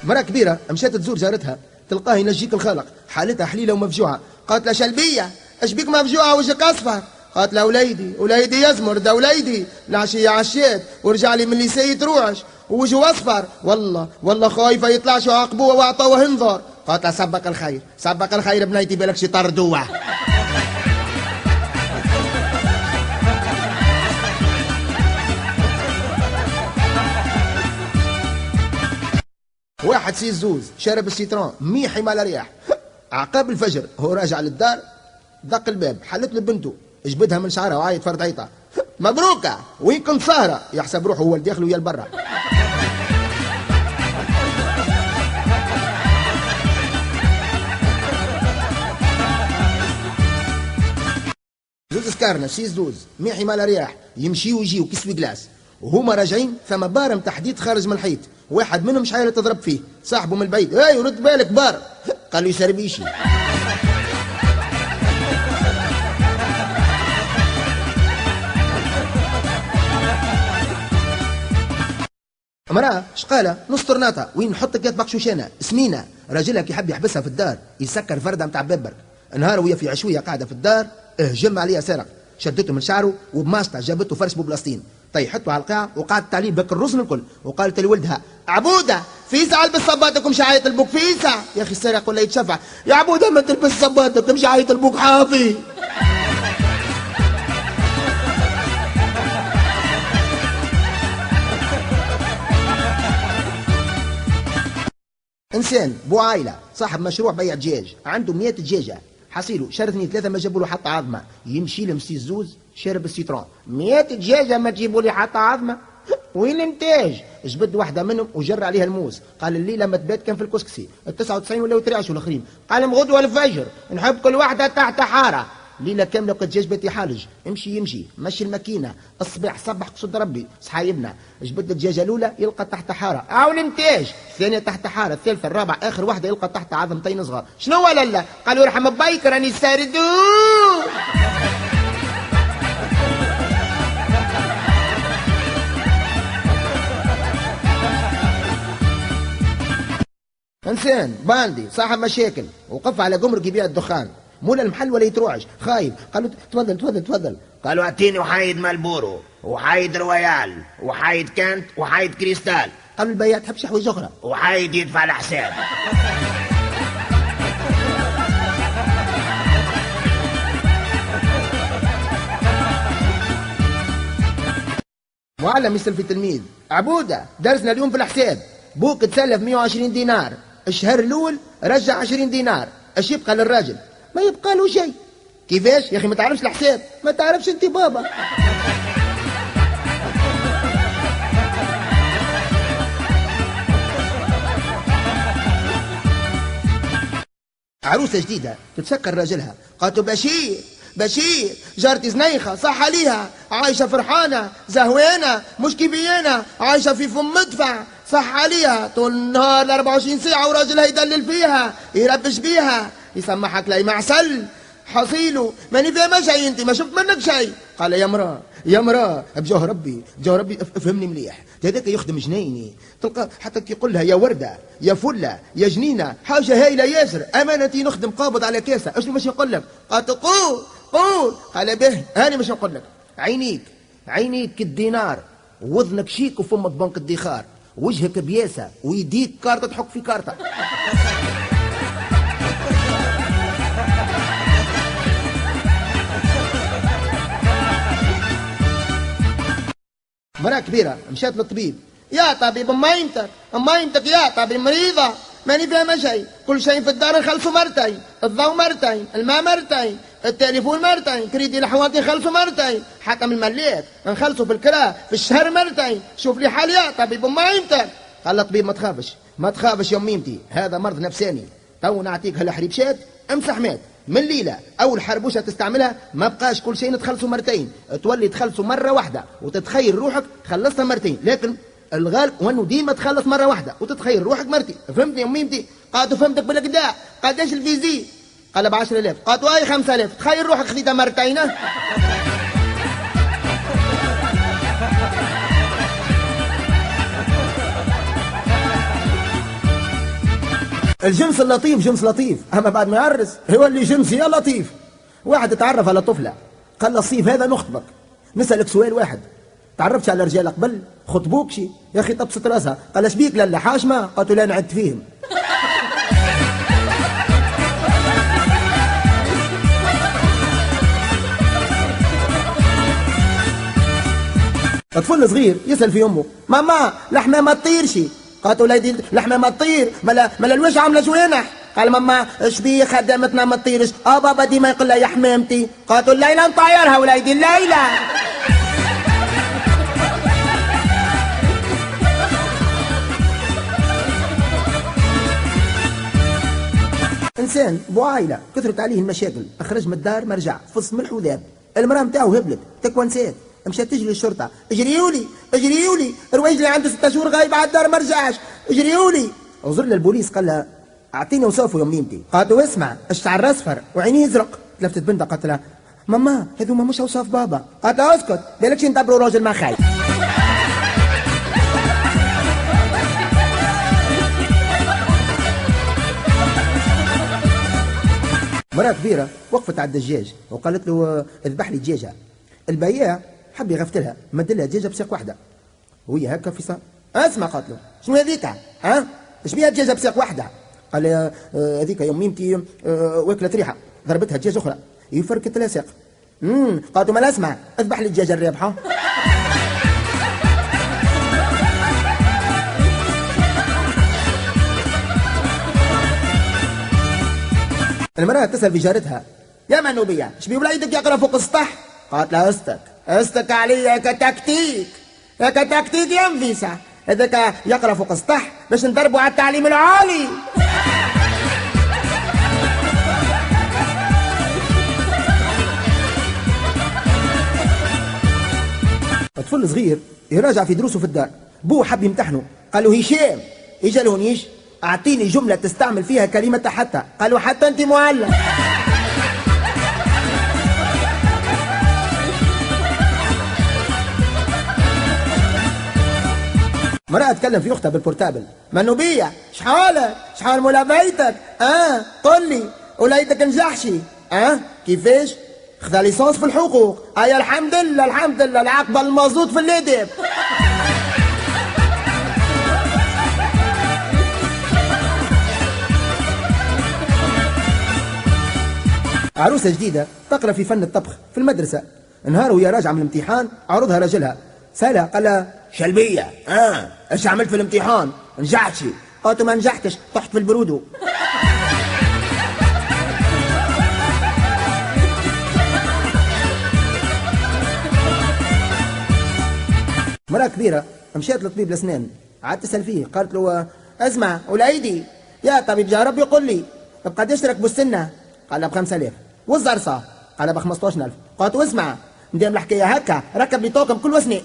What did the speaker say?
مرأة كبيرة مشات تزور جارتها، تلقاه ينجيك الخلق، حالتها حليلة ومفجوعة. قالت لها شلبية اش بيك مفجوعة وجهك أصفر؟ قالت لها وليدي يزمر ده وليدي العشية عشيت ورجع لي من الليسي يتروعش ووجهه أصفر، والله خايفة يطلعش وعاقبوه وعطوه انذار. قالت لها سبق الخير بنيتي بالكش طردوه. واحد سي الزوز شارب السيترون ميحي مال رياح، عقاب الفجر هو راجع للدار دق الباب، حلت له بنته جبدها من شعرها وعيط فرد عيطه مبروكه وين كنت سهره، يحسب روحه هو الداخل ويا البرا. زوز سكارنا سي الزوز ميحي مال رياح يمشي ويجيو كسوي جلاس، وهما راجعين ثم بارم تحديد خارج من الحيط، واحد منهم شحاله تضرب فيه، صاحبه من البعيد اي رد بالك بار، قال له يسربيشي. مرأة شقالة نص طرناطة وين نحط كات بقشوشانة سمينة، راجلها كي يحب يحبسها في الدار يسكر فردة متاع ببرك، نهار وهي في عشوية قاعدة في الدار هجم عليها سرق، شدته من شعره وبماسطة جابته فرش ببلاستين، طيحته على القاع وقعدت عليه بك الرسل الكل، وقالت لولدها عبودة فيسع البس صباتك ومشي عيط البوك فيسع، يا اخي السرق ولا يتشفع، يا عبودة ما تلبس صباتك ومشي عيط البوك حافي. انسان بو عائله صاحب مشروع بيع دجاج، عنده 100 دجاجه، حصيله شهر 2 3 ما جابوا له حتى عظمه، يمشي لمسي الزوز شارب السيترون 100 دجاجه ما تجيبوا لي حتى عظمه، وين الانتاج؟ جبد واحده منهم وجر عليها الموس، قال الليله ما تبات كان في الكسكسي، ال 99 ولا يترعشوا الاخرين، قال غدوه الفجر نحب كل واحده تحت حاره، ليله كامله وقت دجاج بات يحالج، يمشي مشي الماكينه، الصباح صبح قصد ربي صحايبنا، جبد الدجاجه الاولى يلقى تحت حاره، او الانتاج، الثانيه تحت حاره، الثالثه الرابعه اخر واحده يلقى تحت عظمتين صغار، شنو لا؟ قالوا يرحم بايك راني ساردو. انسان باندي صاحب مشاكل وقف على قمرك يبيع الدخان، مولا المحل ولا يتروعش خايف، قالوا تفضل، قالوا اعطيني وحايد مالبورو وحايد رويال وحايد كانت وحايد كريستال، قالوا البياع تحبش حوايج اخرى وحايد يدفع الحساب. معلم يسال تلميذ عبوده درسنا اليوم في الحساب، بوك تسلف 120 دينار، الشهر الاول رجع 20 دينار، اش يبقى للراجل؟ ما يبقى له شيء. كيفاش يا اخي ما تعرفش الحساب؟ ما تعرفش انت بابا. عروسه جديده تتسكر راجلها، قالت بشير جارتي زنيخه صح عليها، عايشه فرحانه زهوانه مش كيفيانا، عايشه في فم مدفع صح عليها، طول النهار 24 ساعه وراجلها يدلل فيها يربش بيها يسمحك لي معسل حصيله ماني فاهمه شيء، انت ما شفت منك شيء. قال يا مراه بجاه ربي افهمني مليح، هذاك يخدم جنيني، تلقى حتى كي يقول لها يا ورده يا فله يا جنينه حاجه هايله ياسر، امانتي نخدم قابض على كاسه، اشنو باش نقول لك؟ قالت قول قال به هاني باش نقول لك، عينيك كالدينار وذنك شيك وفمك بنك الدخار، وجهك بياسه ويديك كارته تحك في كارته. مرأة كبيرة مشات للطبيب، يا طبيب أمايمتك يا طبيب مريضة ماني فاهمة شيء، كل شيء في الدار نخلصوا مرتين، الضوء مرتين، الماء مرتين، التليفون مرتين، كريدي الحوانتي نخلصوا مرتين، حتى من الملاك نخلصوا في الكرا في الشهر مرتين، شوف لي حال يا طبيب أمايمتك. قال الطبيب ما تخافش يا أميمتي، هذا مرض نفساني، تو نعطيك هالحريبشات امسح مات، من ليلة أول حربوشة تستعملها ما بقاش كل شيء تخلصوا مرتين، تولي تخلصوا مرة واحدة وتتخيل روحك خلصتها مرتين، لكن الغالب وانه ديما تخلص مرة واحدة وتتخيل روحك مرتين، فهمتني يا أميمتي؟ قالت فهمتك بالكدا، قداش الفيزي؟ قال ب10,000، قالت واي 5,000، تخيل روحك خذيتها مرتين. الجنس اللطيف جنس لطيف، اما بعد ما يعرس هو اللي جنس يا لطيف. واحد اتعرف على طفله، قال له الصيف هذا نخطبك، نسالك سؤال واحد، تعرفتش على رجال قبل؟ خطبوك شي؟ يا اخي تبسط راسها، قال اش بيك لالا حاشمه؟ قالت لا نعد فيهم. طفل صغير يسال في امه، ماما لحمه ما تطيرش؟ قالت وليدي لحمه ما تطير، ملا الوجه عامله جوانح. قال ماما اش بيه خدامتنا ما تطيرش؟ بابا ديما يقول لها يا حمامتي. قالت الليله نطيرها وليدي الليله. انسان بو عائله كثرت عليه المشاكل، اخرج من الدار ما رجع، فص ملح وذاب، المراه نتاعو هبلت تكوى نسات، مشات تجري الشرطه، اجريولي اجريولي الروايجلي عنده 6 شهور غايب على الدار ما رجعش، اجريولي. وزر للبوليس قال لها اعطيني وصافه يا ميمتي. قالت له اسمع الشعر اصفر وعينيه ازرق. تلفتت بنتها قالت لها ماما هذوما مش اوصاف بابا. قالت لها اسكت بالكش ندبروا راجل ما خايف. مرأة كبيرة وقفت على الدجاج وقالت له اذبح لي دجاجة. البياع حب يغفتلها، مد لها دجاجة بساق واحدة وهي هكا في صار. اسمع قالت له شنو هذيك؟ اش بيها دجاجة بساق واحدة؟ قال لها هذيك يا ميمتي واكلت ريحة، ضربتها دجاجة أخرى يفركت لها ساق. قالت له ما اسمع اذبح لي الدجاجة الرابحة. المرأة تسأل في جارتها يا منوبية اش بيه وليدك يقرا فوق السطح؟ قالت لها استك عليا كتكتيك يا كتكتيك يا نفيسة، هذاك يقرا فوق السطح باش نضربوا على التعليم العالي. طفل صغير يراجع في دروسه في الدار، بوه حب يمتحنه، قال له هشام اجا له نيش اعطيني جمله تستعمل فيها كلمه حتى. قال له حتى انت معلم. مرأة تكلم في اختها بالبورتابل، منوبية شحالك؟ شحال مولا بيتك؟ قل لي وليدك نجحشي؟ كيفاش؟ خذا ليسونس في الحقوق. الحمد لله الحمد لله، العقبة المازوت في الادب. عروسة جديدة تقرا في فن الطبخ في المدرسة، نهار وهي راجعة من الامتحان عرضها رجلها، سألها قال لها شلبية ايش عملت في الامتحان؟ نجحتش؟ قالت ما نجحتش طحت في البرودو. مرأة كبيرة مشات لطبيب الأسنان، عاد تسأل فيه، قالت له اسمع وليدي يا طبيب جا ربي قل لي بقداش راكبوا السنة؟ قال ب 5000. والزرصة؟ قال ب 15000. قالت له اسمع ندير الحكاية هكا ركب لي طاقم كل وسنة.